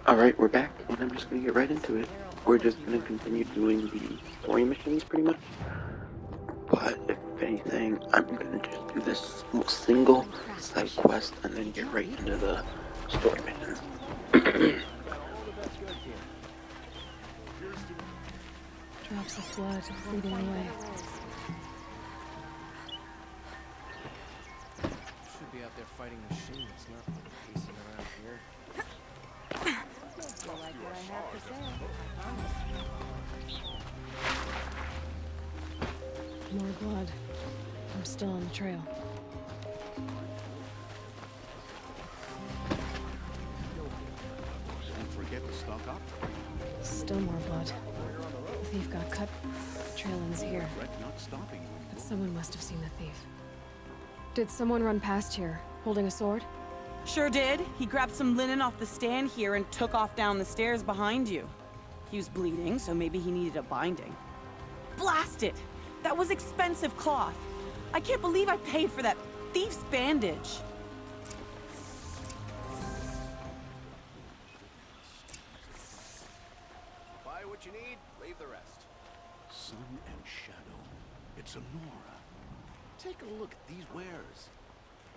Alright, we're back, and I'm just gonna get right into it. We're just gonna continue doing the story missions, pretty much. But if anything, I'm gonna just do this single side quest and then get right into the story missions. Drops of blood bleeding away. Should be out there fighting machines, not pacing around here. You'll like what I have to say, I promise. More blood. I'm still on the trail. Don't forget to stock up. Still more blood. The thief got cut. The trail ends here. Regret not stopping you. But someone must have seen the thief. Did someone run past here, holding a sword? Sure did. He grabbed some linen off the stand here and took off down the stairs behind you. He was bleeding, so maybe he needed a binding. Blast it! That was expensive cloth. I can't believe I paid for that thief's bandage. Buy what you need, leave the rest. Sun and shadow. It's Nora. Take a look at these wares.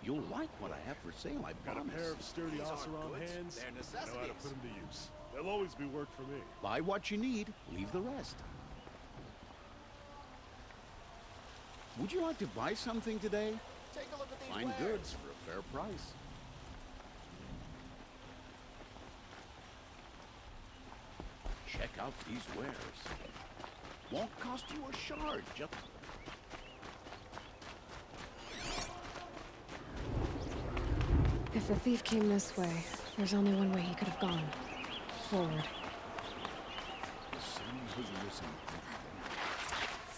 You'll like what I have for sale, I Got a promise. pair of sturdy These aren't Oseram goods, hands. they're I know how to necessities. put them to use. They'll always be work for me. Buy what you need, leave the rest. Would you like to buy something today? Take a look at these Fine wares. goods for a fair price. Check out these wares. Won't cost you a shard, just... If the thief came this way, there's only one way he could have gone. Forward. The sun has risen.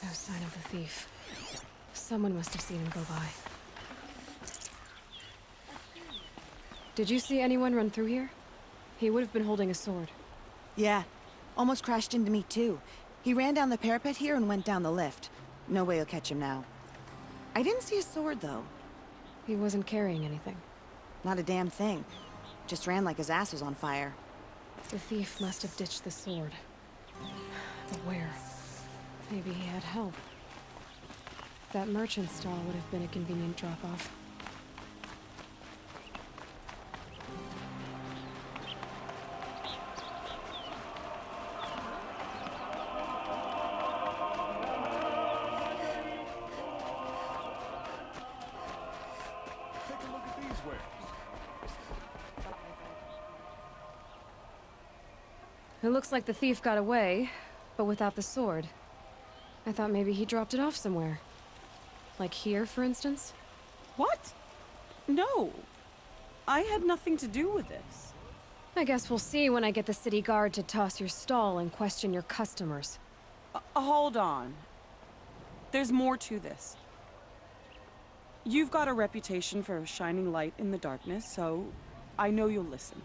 No sign of the thief. Someone must have seen him go by. Did you see anyone run through here? He would have been holding a sword. Yeah. Almost crashed into me, too. He ran down the parapet here and went down the lift. No way you'll catch him now. I didn't see a sword, though. He wasn't carrying anything. Not a damn thing. Just ran like his ass was on fire. The thief must have ditched the sword. But where? Maybe he had help. That merchant stall would have been a convenient drop-off. Take a look at these wares. It looks like the thief got away, but without the sword. I thought maybe he dropped it off somewhere. Like here, for instance? What? No. I had nothing to do with this. I guess we'll see when I get the city guard to toss your stall and question your customers. Hold on. There's more to this. You've got a reputation for shining light in the darkness, so I know you'll listen.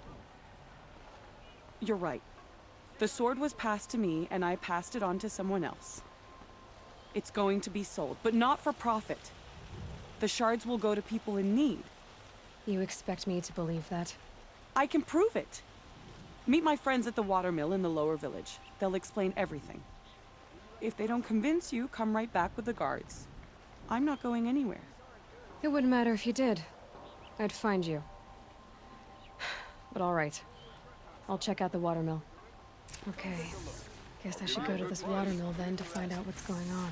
You're right. The sword was passed to me, and I passed it on to someone else. It's going to be sold, but not for profit. The shards will go to people in need. You expect me to believe that? I can prove it. Meet my friends at the watermill in the lower village. They'll explain everything. If they don't convince you, come right back with the guards. I'm not going anywhere. It wouldn't matter if you did. I'd find you. But all right. I'll check out the watermill. Okay. Guess I should go to this watermill then to find out what's going on.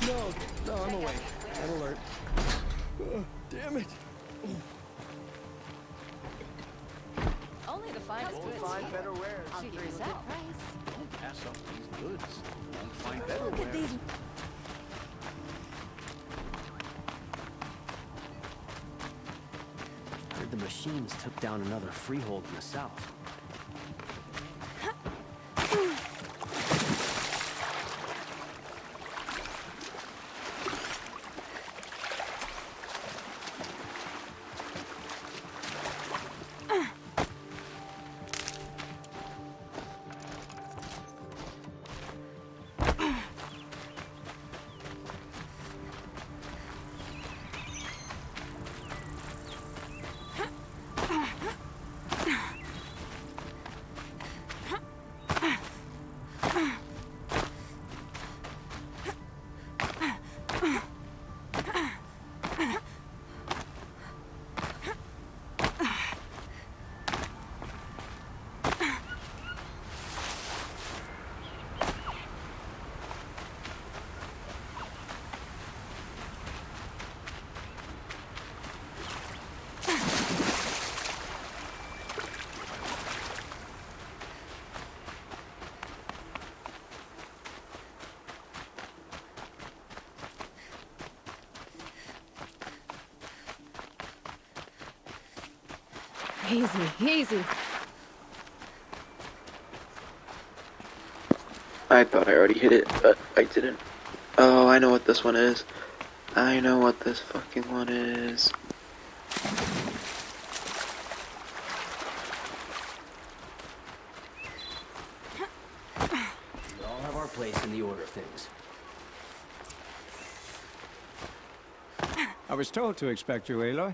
No, no, I'm awake. I'm alert. Damn it. Only the finest goods. Find better wares. I'll give you a good price. Don't pass up these goods. Won't find better Look at wares. these. Heard the machines took down another freehold in the south. Easy, easy. I thought I already hit it, but I didn't. Oh, I know what this one is. I know what this fucking one is. We all have our place in the order of things. I was told to expect you, Aloy.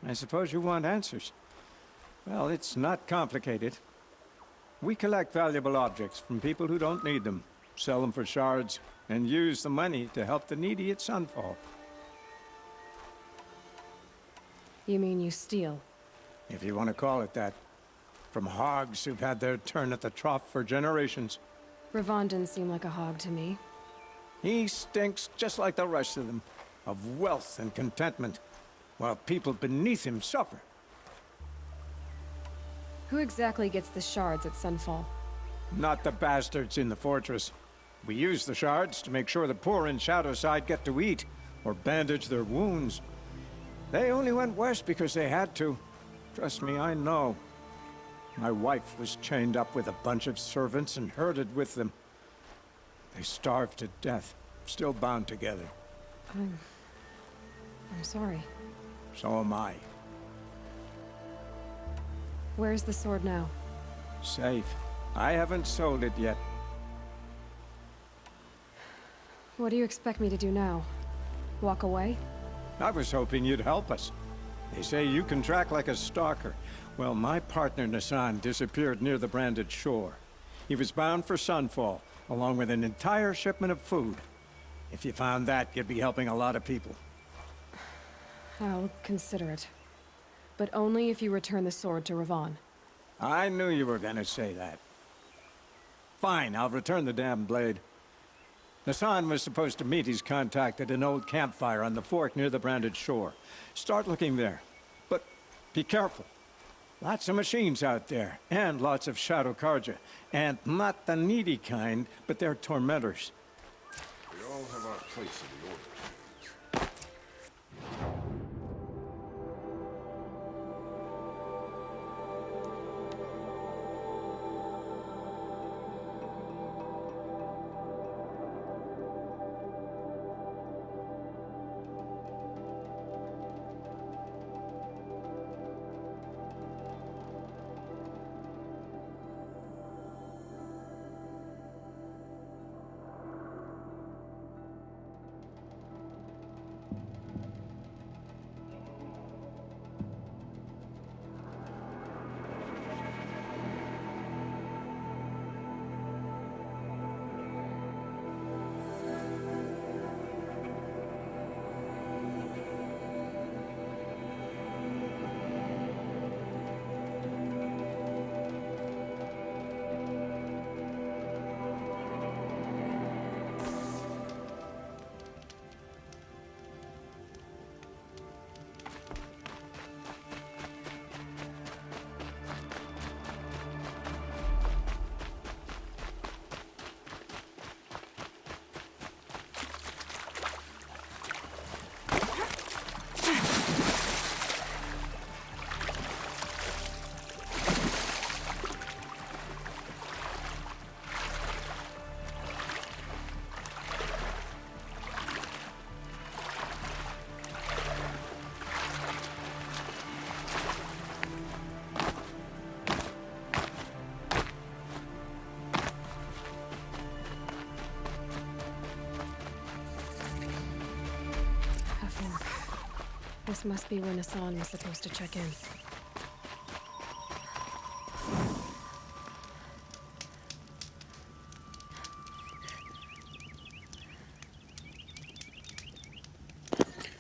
I suppose you want answers. Well, it's not complicated. We collect valuable objects from people who don't need them, sell them for shards, and use the money to help the needy at Sunfall. You mean you steal? If you want to call it that. From hogs who've had their turn at the trough for generations. Ravon didn't seem like a hog to me. He stinks just like the rest of them, of wealth and contentment, while people beneath him suffer. Who exactly gets the shards at Sunfall? Not the bastards in the fortress. We use the shards to make sure the poor in Shadowside get to eat, or bandage their wounds. They only went west because they had to. Trust me, I know. My wife was chained up with a bunch of servants and herded with them. They starved to death, still bound together. I'm sorry. So am I. Where's the sword now? Safe. I haven't sold it yet. What do you expect me to do now? Walk away? I was hoping you'd help us. They say you can track like a stalker. Well, my partner Nassan disappeared near the branded shore. He was bound for Sunfall, along with an entire shipment of food. If you found that, you'd be helping a lot of people. I'll consider it. But only if you return the sword to Ravon. I knew you were gonna say that. Fine, I'll return the damn blade. Nassan was supposed to meet his contact at an old campfire on the fork near the branded shore. Start looking there. But be careful. Lots of machines out there, and lots of Shadow Karja. And not the needy kind, but they're tormentors. We all have our place in the order. This must be where Nassan was supposed to check in.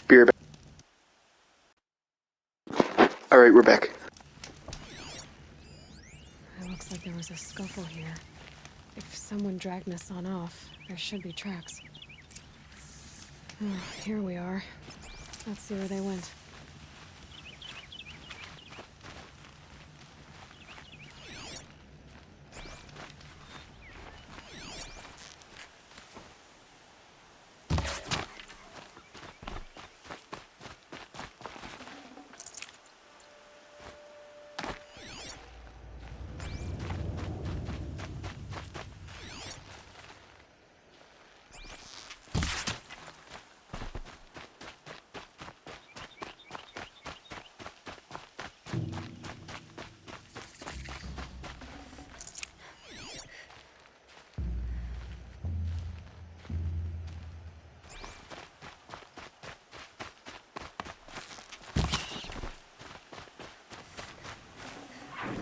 Be right back. Alright, we're back. It looks like there was a scuffle here. If someone dragged Nassan off, there should be tracks. Oh, here we are. Let's see where they went.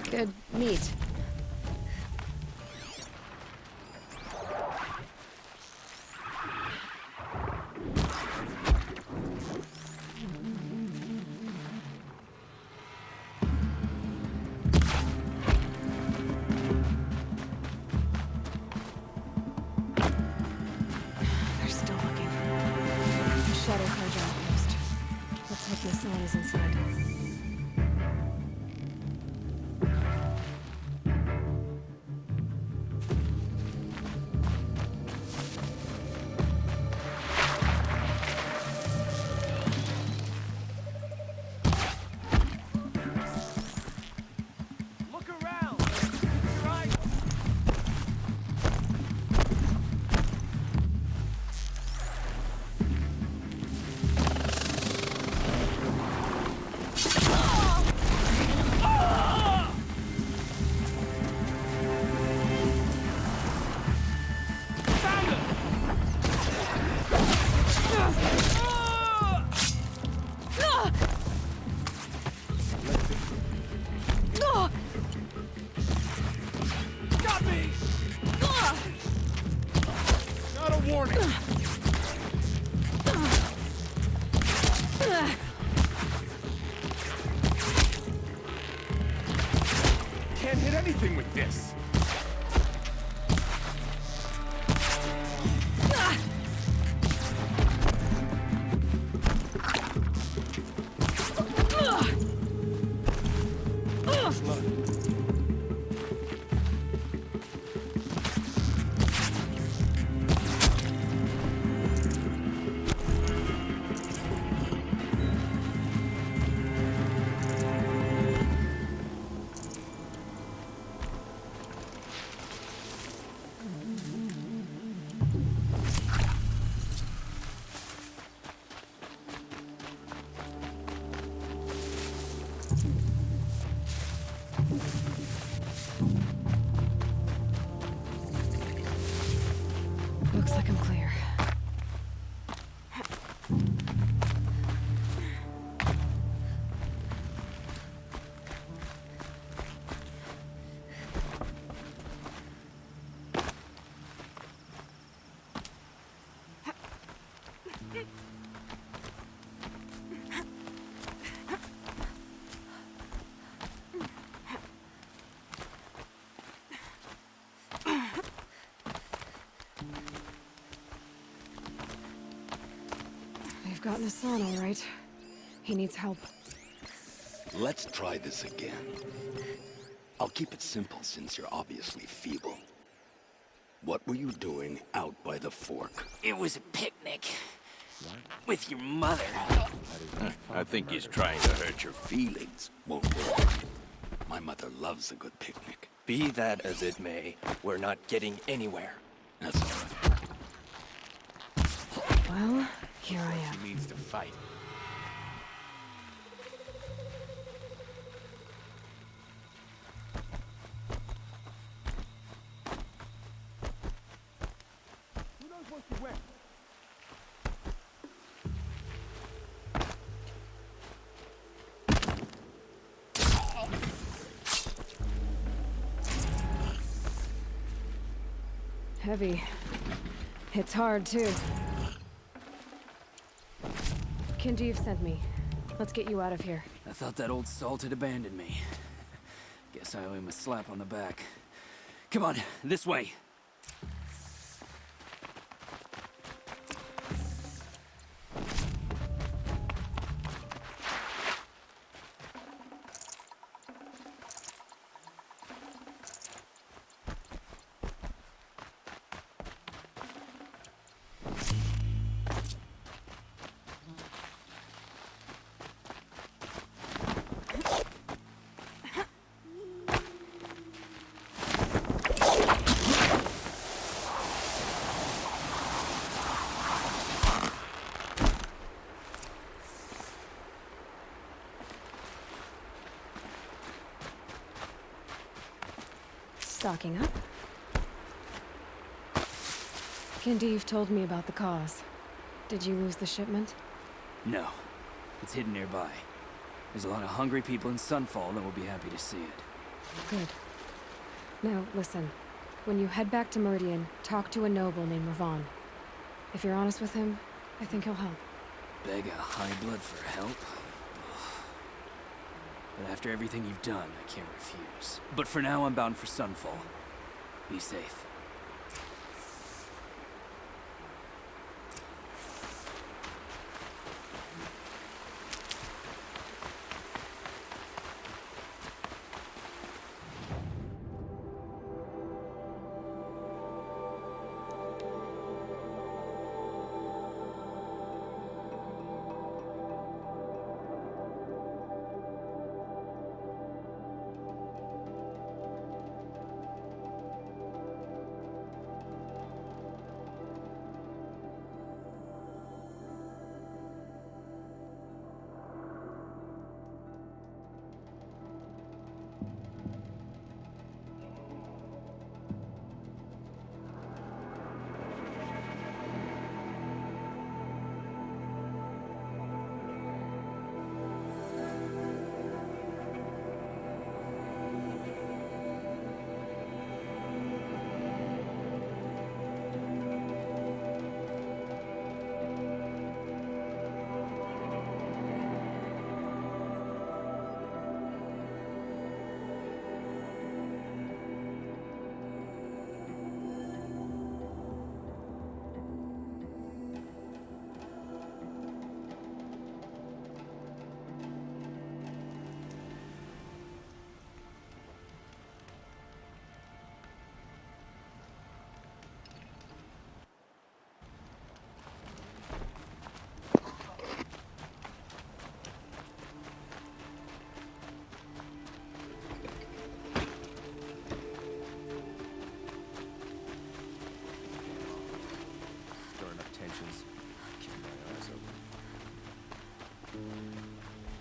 Good meat. They're still looking. Shadow carja outpost. Let's hope Nassan is inside. Look around! Keep your eyes got me! Not a warning! Can't hit anything with this! Looks like I'm clear. We've got Nassan, all right. He needs help. Let's try this again. I'll keep it simple since you're obviously feeble. What were you doing out by the fork? It was a picnic. With your mother. I think he's trying to hurt your feelings. Won't work. My mother loves a good picnic. Be that as it may, we're not getting anywhere. That's all right. Well, here I am. He means to fight. Who knows what you went? heavy. It's hard, too. Kinjeev sent me. Let's get you out of here. I thought that old salt had abandoned me. Guess I owe him a slap on the back. Come on, this way. Stocking up. Kinjeev told me about the cause. Did you lose the shipment? No, it's hidden nearby. There's a lot of hungry people in Sunfall that will be happy to see it. Good. Now, listen. When you head back to Meridian, talk to a noble named Ravon. If you're honest with him, I think he'll help. Beg a high blood for help? But after everything you've done, I can't refuse. But for now, I'm bound for Sunfall. Be safe.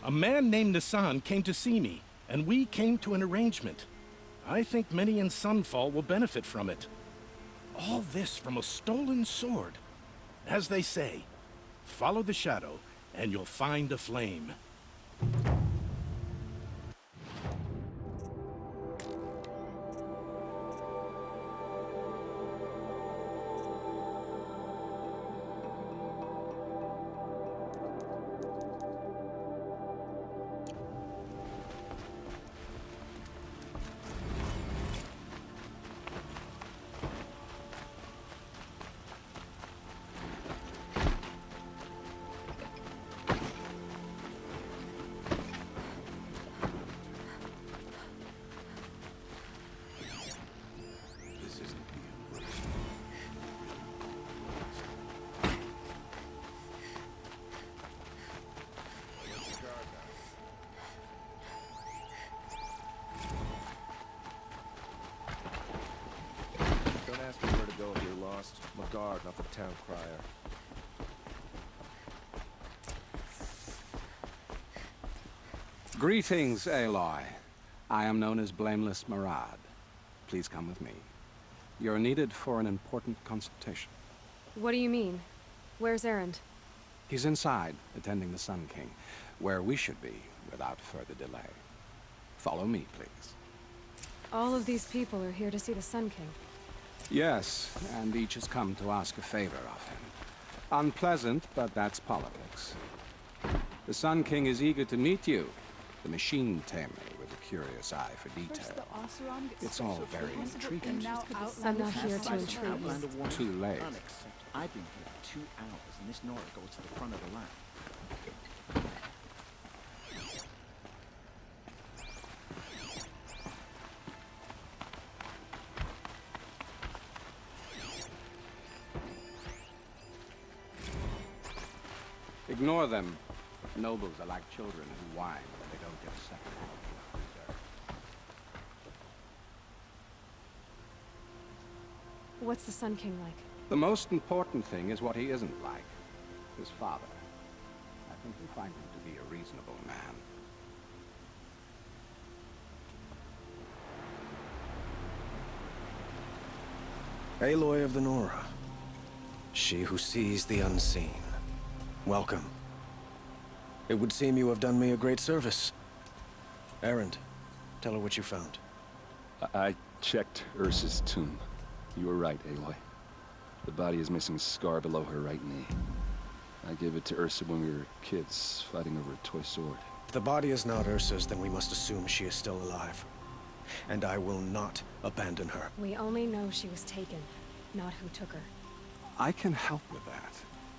A man named Nisan came to see me, and we came to an arrangement. I think many in Sunfall will benefit from it. All this from a stolen sword. As they say, follow the shadow, and you'll find a flame. Guard, not the town crier. Greetings, Aloy. I am known as Blameless Marad. Please come with me. You're needed for an important consultation. What do you mean? Where's Erend? He's inside, attending the Sun King, where we should be without further delay. Follow me, please. All of these people are here to see the Sun King. Yes, and each has come to ask a favor of him. Unpleasant, but that's politics. The Sun King is eager to meet you, the machine tamer with a curious eye for detail. It's all very intriguing. I'm not here to intrigue you. Outlander warning. Too late. Onyx, I've been here for 2 hours, and this Nora goes to the front of the line. Ignore them. Nobles are like children who whine when they don't get a second help. What's the Sun King like? The most important thing is what he isn't like. His father. I think you'll find him to be a reasonable man. Aloy of the Nora. She who sees the unseen. Welcome. It would seem you have done me a great service. Erend, tell her what you found. I checked Ersas' tomb. You were right, Aloy. The body is missing a scar below her right knee. I gave it to Ursa when we were kids, fighting over a toy sword. If the body is not Ursa's, then we must assume she is still alive. And I will not abandon her. We only know she was taken, not who took her. I can help with that.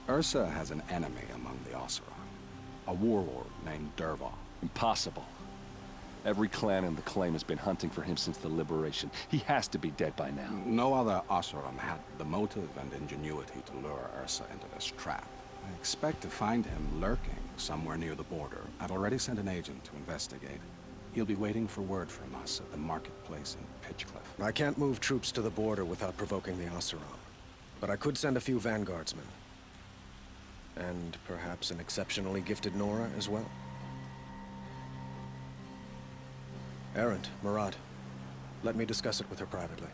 Ursa has an enemy among the Oseram. A warlord named Dervahl. Impossible. Every clan in the claim has been hunting for him since the liberation. He has to be dead by now. No other Oseram had the motive and ingenuity to lure Ursa into this trap. I expect to find him lurking somewhere near the border. I've already sent an agent to investigate. He'll be waiting for word from us at the marketplace in Pitchcliff. I can't move troops to the border without provoking the Oseram. But I could send a few vanguardsmen. And perhaps an exceptionally gifted Nora as well. Erend, Marad, let me discuss it with her privately.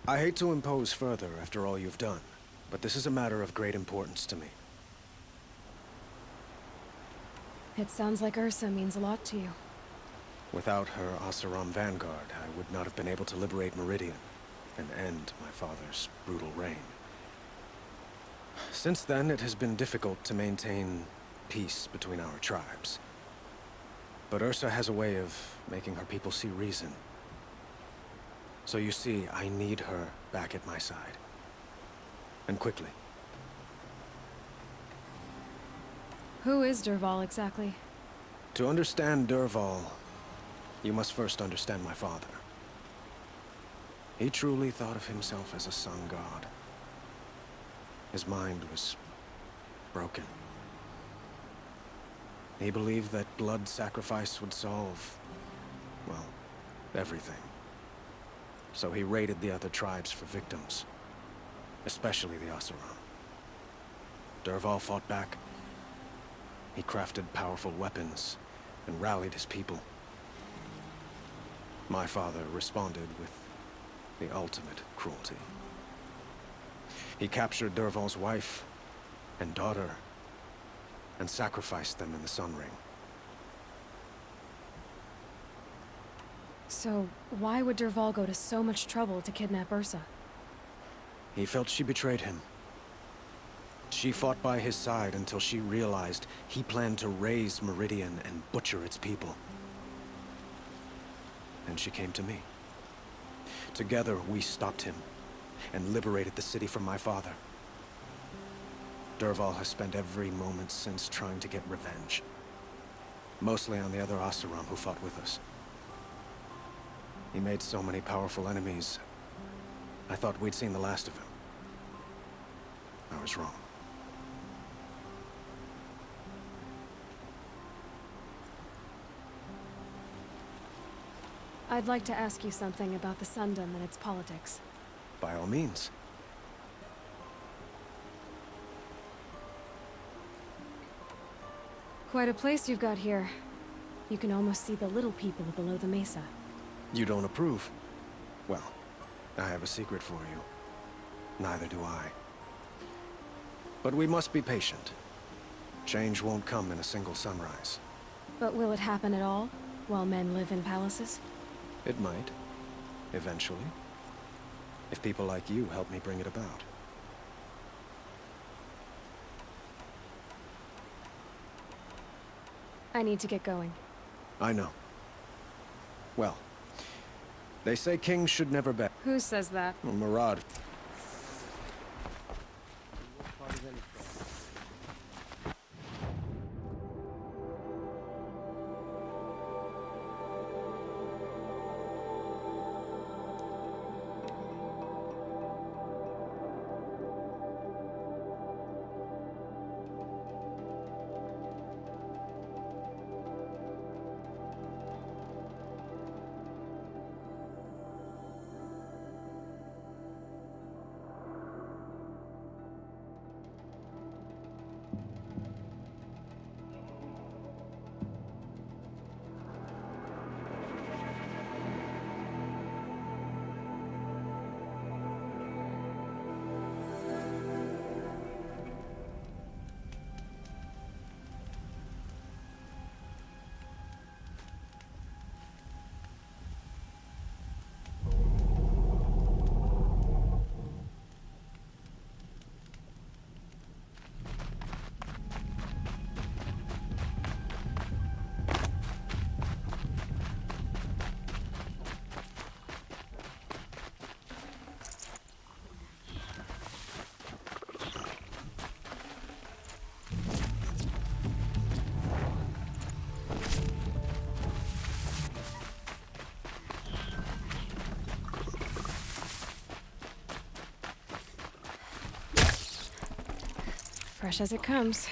I hate to impose further after all you've done, but this is a matter of great importance to me. It sounds like Ursa means a lot to you. Without her Oseram vanguard, I would not have been able to liberate Meridian and end my father's brutal reign. Since then, it has been difficult to maintain peace between our tribes. But Ursa has a way of making her people see reason. So you see, I need her back at my side. And quickly. Who is Dervahl exactly? To understand Dervahl, you must first understand my father. He truly thought of himself as a sun god. His mind was broken. He believed that blood sacrifice would solve, well, everything. So he raided the other tribes for victims, especially the Oseram. Dervahl fought back. He crafted powerful weapons and rallied his people. My father responded with the ultimate cruelty. He captured Dervahl's wife and daughter and sacrificed them in the Sun Ring. So, why would Dervahl go to so much trouble to kidnap Ursa? He felt she betrayed him. She fought by his side until she realized he planned to raise Meridian and butcher its people. And she came to me. Together, we stopped him and liberated the city from my father. Dervahl has spent every moment since trying to get revenge. Mostly on the other Oseram who fought with us. He made so many powerful enemies, I thought we'd seen the last of him. I was wrong. I'd like to ask you something about the Sundom and its politics. By all means. Quite a place you've got here. You can almost see the little people below the mesa. You don't approve? Well, I have a secret for you. Neither do I. But we must be patient. Change won't come in a single sunrise. But will it happen at all? While men live in palaces? It might. Eventually. If people like you help me bring it about. I need to get going. I know. Well, they say kings should never bet. Who says that? Well, Murad. Fresh as it comes.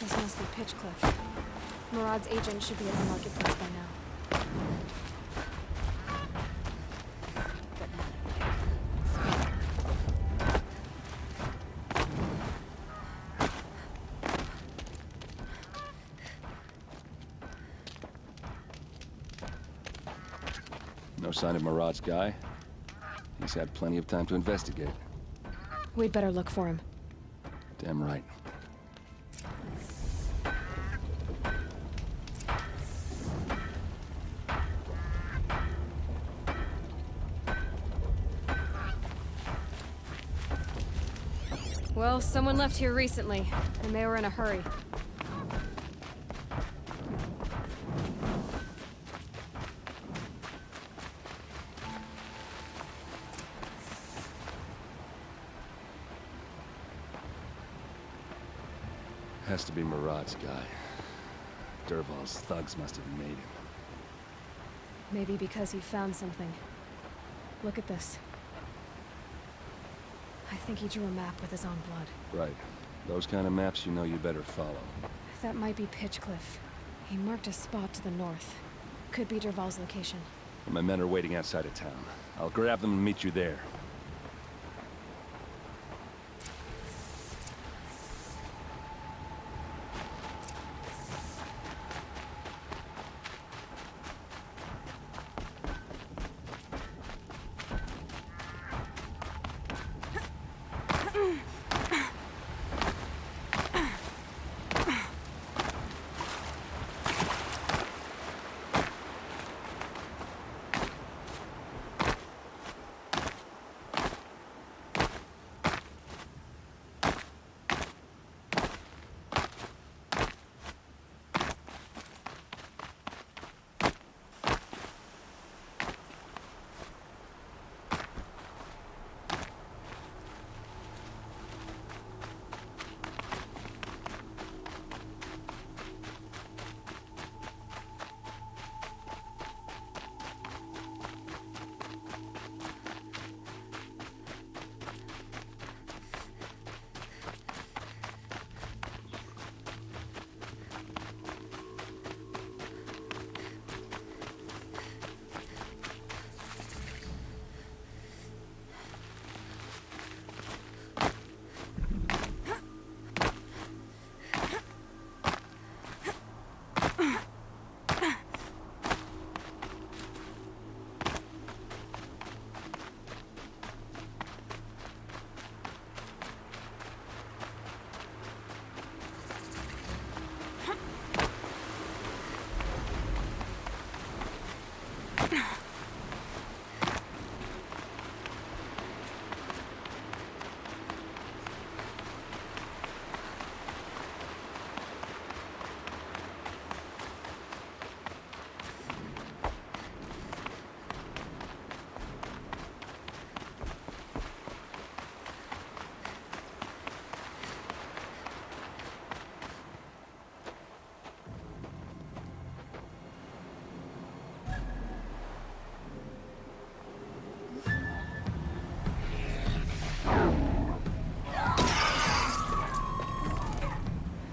This must be Pitchcliff. Murad's agent should be at the marketplace by now. No sign of Murad's guy? He's had plenty of time to investigate. We'd better look for him. Damn right. Well, someone left here recently, and they were in a hurry. Has to be Murad's guy. Dervahl's thugs must have made him. Maybe because he found something. Look at this. I think he drew a map with his own blood. Right. Those kind of maps you know you better follow. That might be Pitchcliff. He marked a spot to the north. Could be Dervahl's location. My men are waiting outside of town. I'll grab them and meet you there.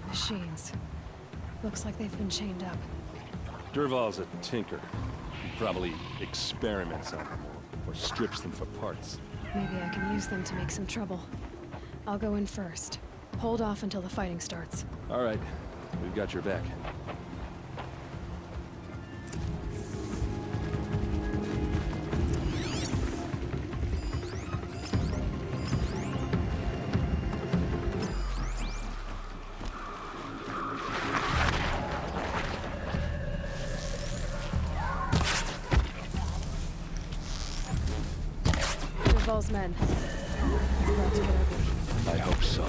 Machines. Looks like they've been chained up. Dervahl's a tinker. He probably experiments on them or strips them for parts. Maybe I can use them to make some trouble. I'll go in first. Hold off until the fighting starts. All right. We've got your back. Dervahl's men. It's about to get ugly. I hope so.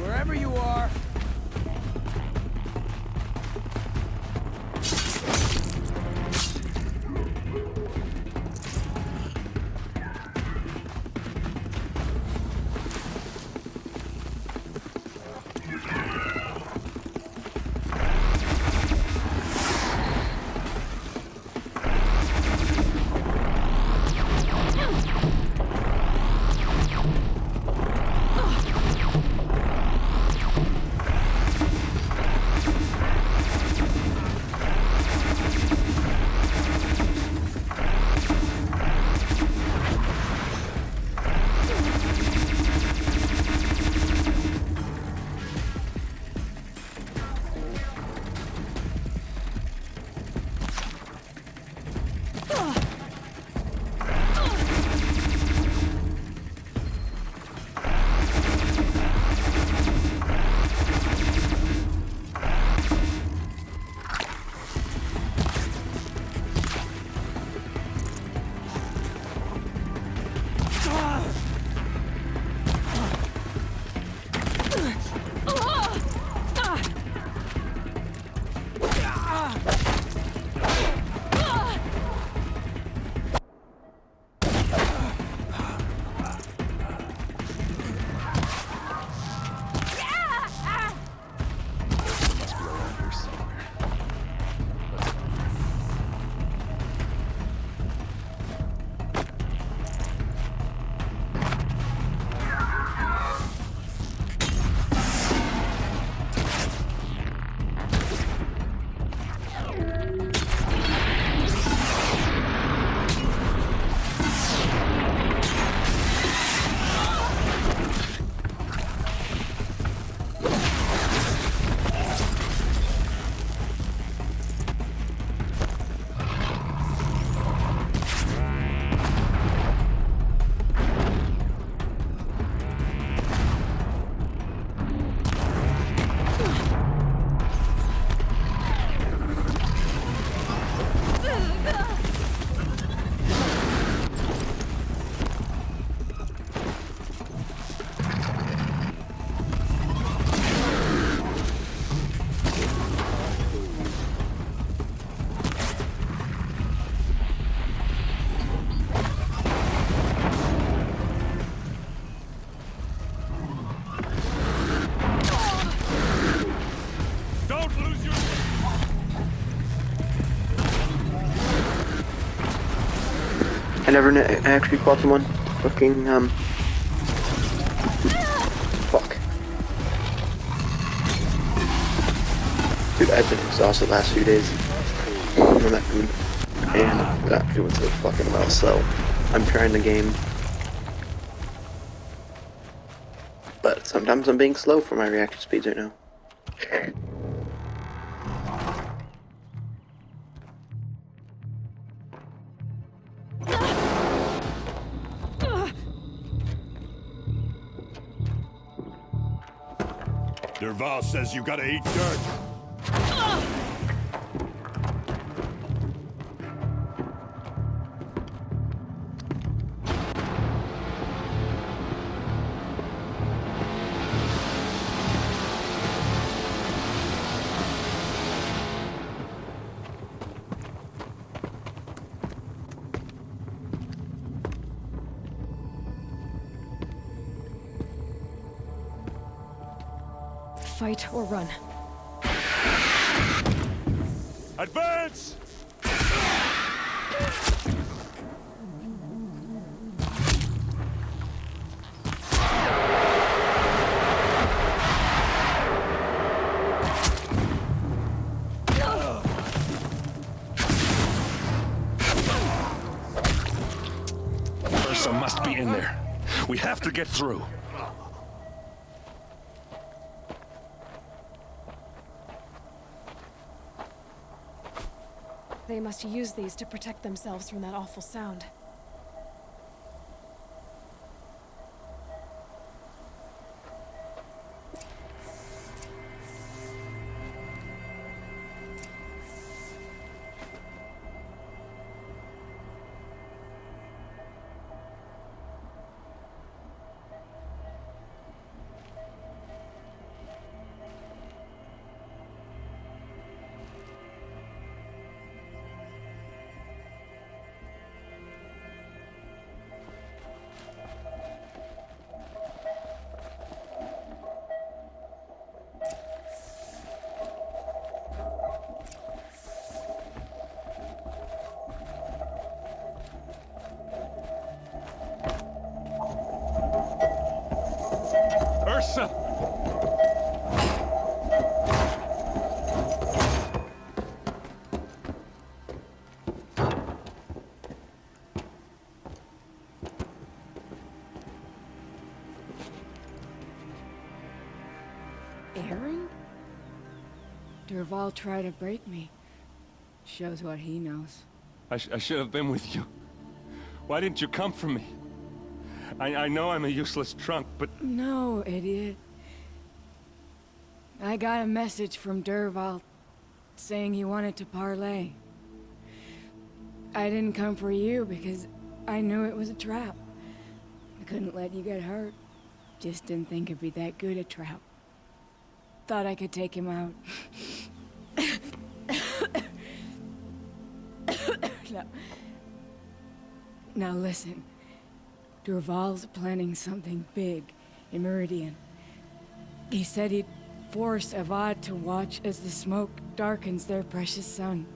Wherever you are. I never actually fought someone. Fucking, fuck. Dude, I've been exhausted the last few days from that food. And that doing so fucking well, so I'm trying the game. But sometimes I'm being slow for my reaction speeds right now. Derval says you gotta eat dirt. Fight or run. Advance! Ursa must be in there. We have to get through. They must use these to protect themselves from that awful sound. Ursa! Aaron? Derval tried to break me. Shows what he knows. I should have been with you. Why didn't you come for me? I know I'm a useless trunk, but... No, idiot. I got a message from Derval saying he wanted to parlay. I didn't come for you because I knew it was a trap. I couldn't let you get hurt. Just didn't think it'd be that good a trap. Thought I could take him out. No. Now listen. Durval's planning something big in Meridian. He said he'd force Avad to watch as the smoke darkens their precious sun.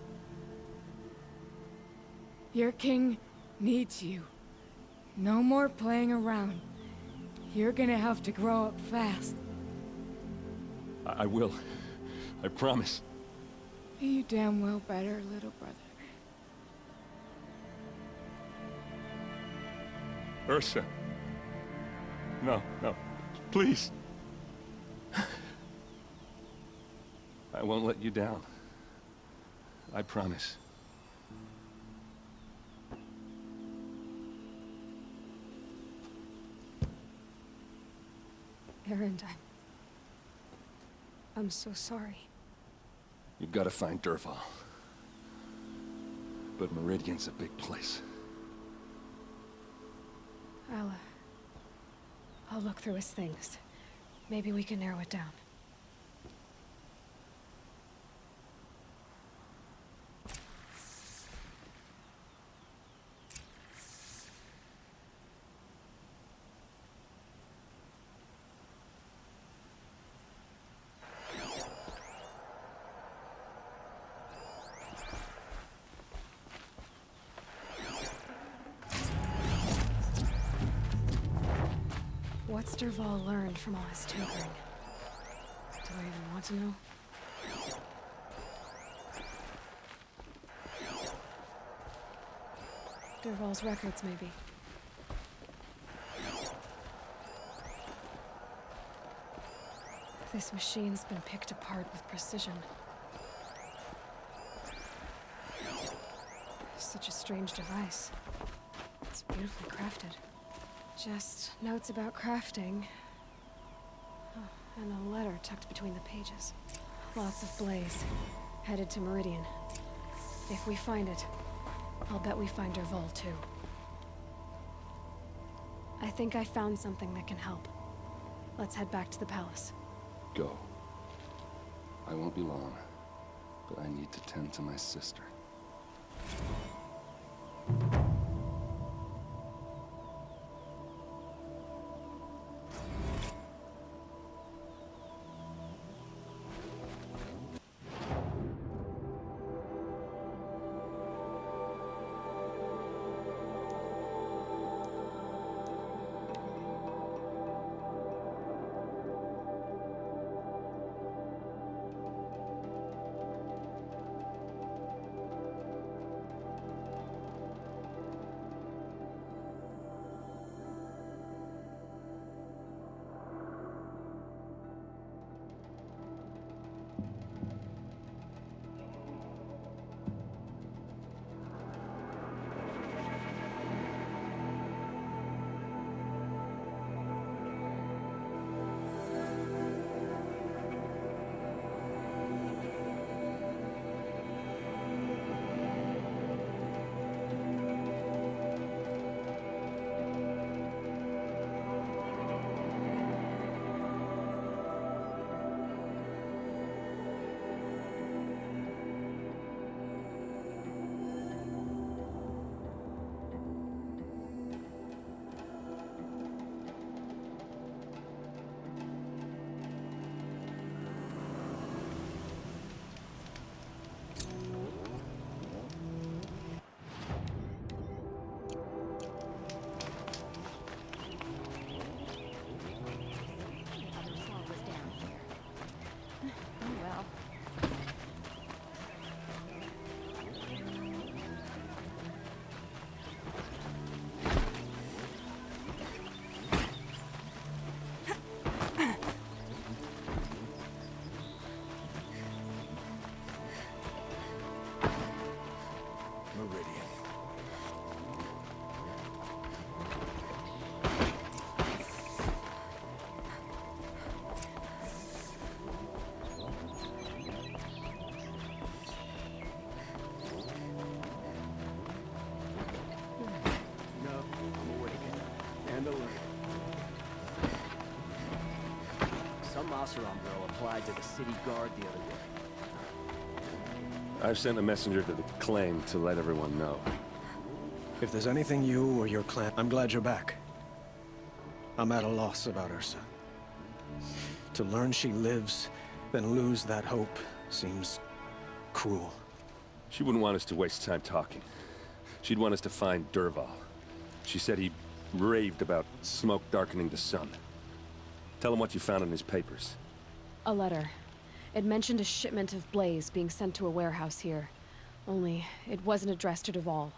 Your king needs you. No more playing around. You're gonna have to grow up fast. I will. I promise. You damn well better, little brother. Ursa. No, no. Please. I won't let you down. I promise. Erend, I'm so sorry. You've got to find Dervahl. But Meridian's a big place. I'll look through his things. Maybe we can narrow it down. What's Dervahl learned from all his tinkering? Do I even want to know? Dervahl's records, maybe. This machine's been picked apart with precision. Such a strange device. It's beautifully crafted. Just notes about crafting. Oh, and a letter tucked between the pages. Lots of blaze. Headed to Meridian. If we find it, I'll bet we find Dervahl too. I think I found something that can help. Let's head back to the palace. Go. I won't be long, but I need to tend to my sister. Some Oseram girl applied to the city guard the other day. I've sent a messenger to the claim to let everyone know. If there's anything you or your clan... I'm glad you're back. I'm at a loss about Ersa. To learn she lives, then lose that hope, seems cruel. She wouldn't want us to waste time talking. She'd want us to find Dervahl. She said he raved about smoke darkening the sun. Tell him what you found in his papers. A letter. It mentioned a shipment of blaze being sent to a warehouse here. Only, it wasn't addressed to Dervahl.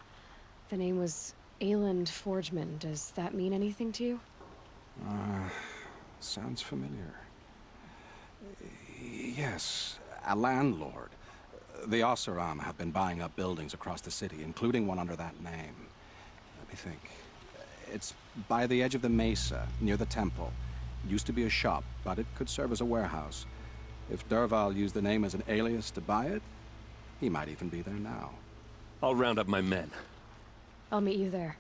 The name was Ayland Forgeman. Does that mean anything to you? Sounds familiar. Yes, a landlord. The Oseram have been buying up buildings across the city, including one under that name. Let me think. It's by the edge of the mesa, near the temple. It used to be a shop, but it could serve as a warehouse. If Dervahl used the name as an alias to buy it, he might even be there now. I'll round up my men. I'll meet you there.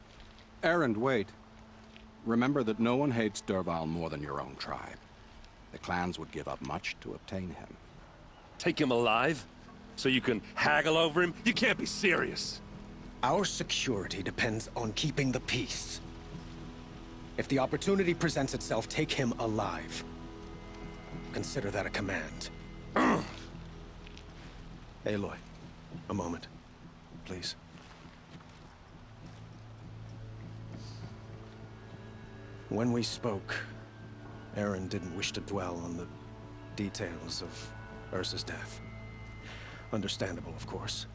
Erend, wait. Remember that no one hates Dervahl more than your own tribe. The clans would give up much to obtain him. Take him alive? So you can haggle over him? You can't be serious. Our security depends on keeping the peace. If the opportunity presents itself, take him alive. Consider that a command. Aloy, a moment, please. When we spoke, Eren didn't wish to dwell on the details of Ersa's death. Understandable, of course.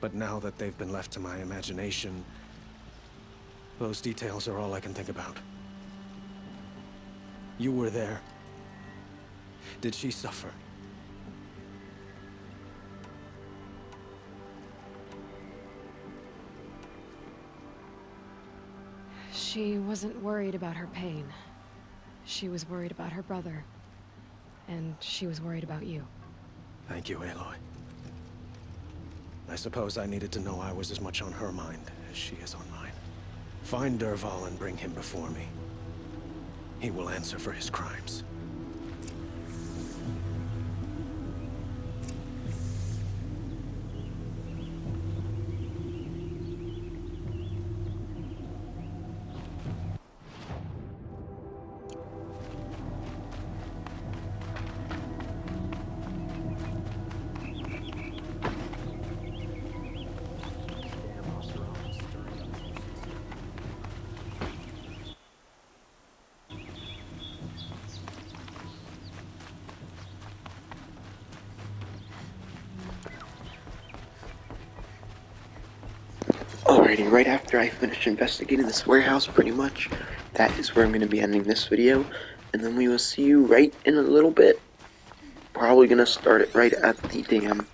But now that they've been left to my imagination, those details are all I can think about. You were there. Did she suffer? She wasn't worried about her pain. She was worried about her brother. And she was worried about you. Thank you, Aloy. I suppose I needed to know I was as much on her mind as she is on mine. Find Dervahl and bring him before me. He will answer for his crimes. Alrighty, right after I finish investigating this warehouse, pretty much, that is where I'm going to be ending this video, and then we will see you right in a little bit. Probably going to start it right at the damn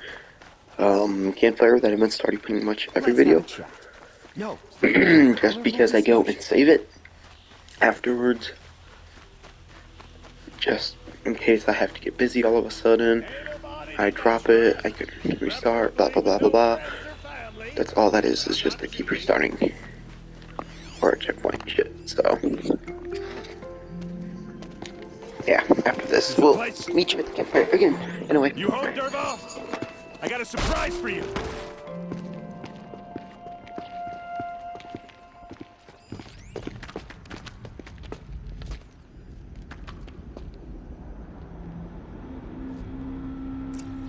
campfire that I've been starting pretty much every video. No. Just because I go and save it afterwards, just in case I have to get busy all of a sudden, I drop it, I could restart, blah blah blah blah blah. That's all that is just to keep restarting. Or a checkpoint shit, so. Yeah, after this, we'll meet you at the campfire again. Anyway. You home, Dervahl? I got a surprise for you.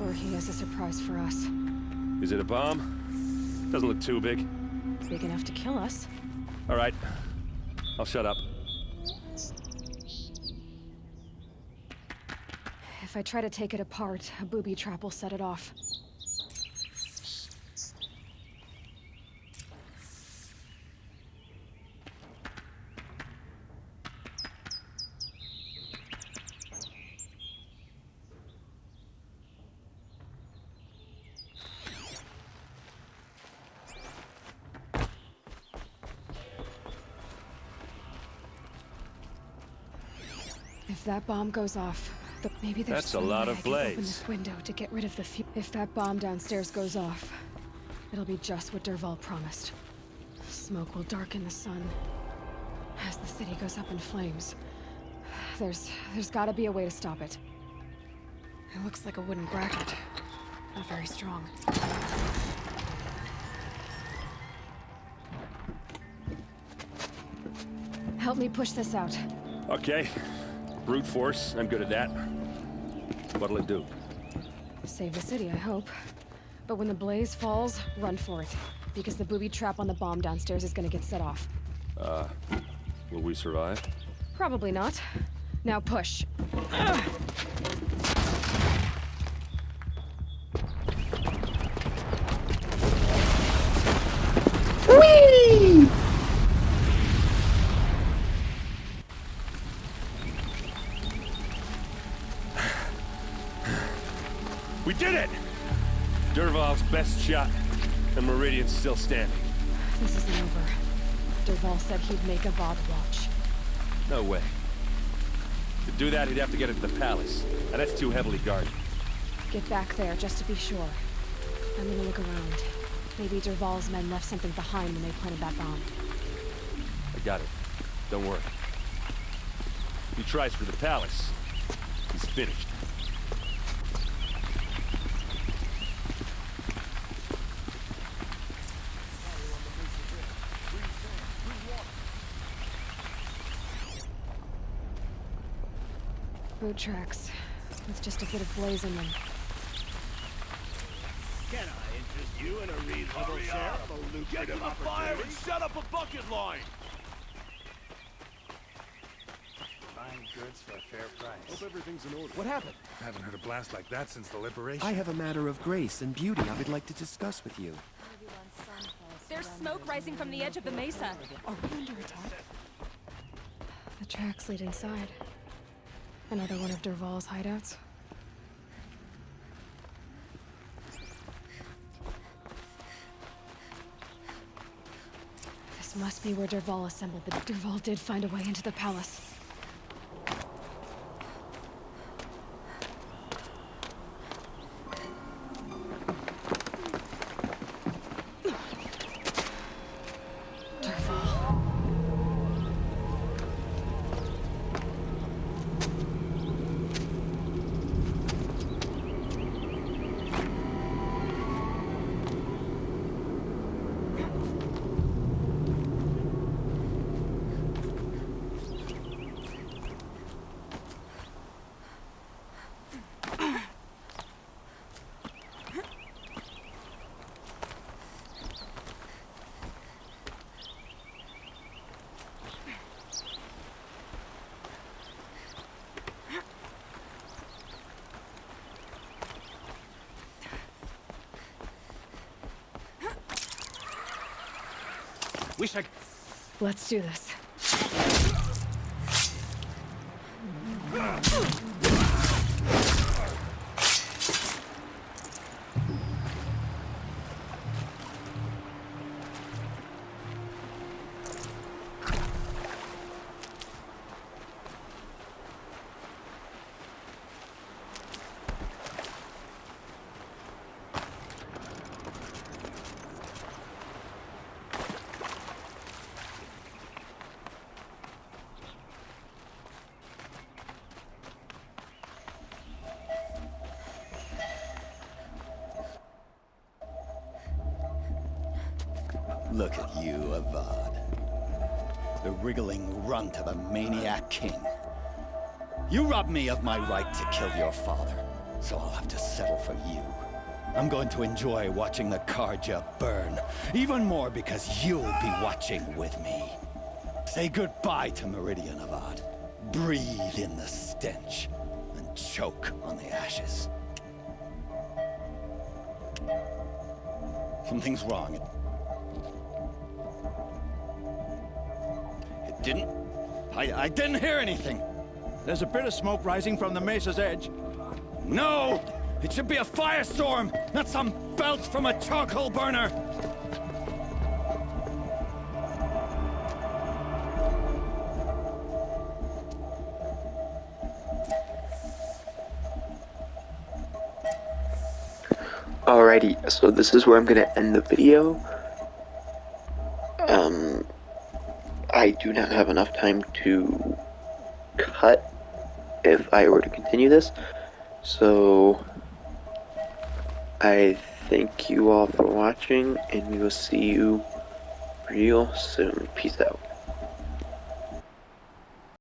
Or he has a surprise for us. Is it a bomb? Doesn't look too big. Big enough to kill us. All right. I'll shut up. If I try to take it apart, a booby trap will set it off. If that bomb goes off, maybe there's That's a lot of I can blades. open this window to get rid of the If that bomb downstairs goes off, it'll be just what Dervahl promised. Smoke will darken the sun as the city goes up in flames. There's gotta be a way to stop it. It looks like a wooden bracket. Not very strong. Help me push this out. Okay. Brute force, I'm good at that. What'll it do? Save the city, I hope. But when the blaze falls, run for it. Because the booby trap on the bomb downstairs is gonna get set off. Will we survive? Probably not. Now push. Whee! We did it! Dervahl's best shot, and Meridian's still standing. This isn't over. Dervahl said he'd make Avad watch. No way. To do that, he'd have to get into the palace, and that's too heavily guarded. Get back there, just to be sure. I'm gonna look around. Maybe Dervahl's men left something behind when they planted that bomb. I got it. Don't worry. If he tries for the palace, he's finished. Boot tracks. With just a bit of blaze in them. Can I interest you in a reasonable share of a lucrative Get to the fire and set up a bucket line! Buying goods for a fair price. Hope everything's in order. What happened? I haven't heard a blast like that since the liberation. I have a matter of grace and beauty I would like to discuss with you. There's smoke rising from the edge of the mesa. Are we under attack? The tracks lead inside. Another one of Dervahl's hideouts. This must be where Dervahl assembled, but Dervahl did find a way into the palace. We should... Let's do this. Look at you, Avad. The wriggling runt of a maniac king. You robbed me of my right to kill your father, so I'll have to settle for you. I'm going to enjoy watching the Karja burn, even more because you'll be watching with me. Say goodbye to Meridian, Avad. Breathe in the stench, and choke on the ashes. Something's wrong. I didn't hear anything. There's a bit of smoke rising from the mesa's edge. No! It should be a firestorm, not some belch from a charcoal burner! Alrighty, so this is where I'm gonna end the video. I do not have enough time to cut if I were to continue this. So I thank you all for watching, and we will see you real soon. Peace out.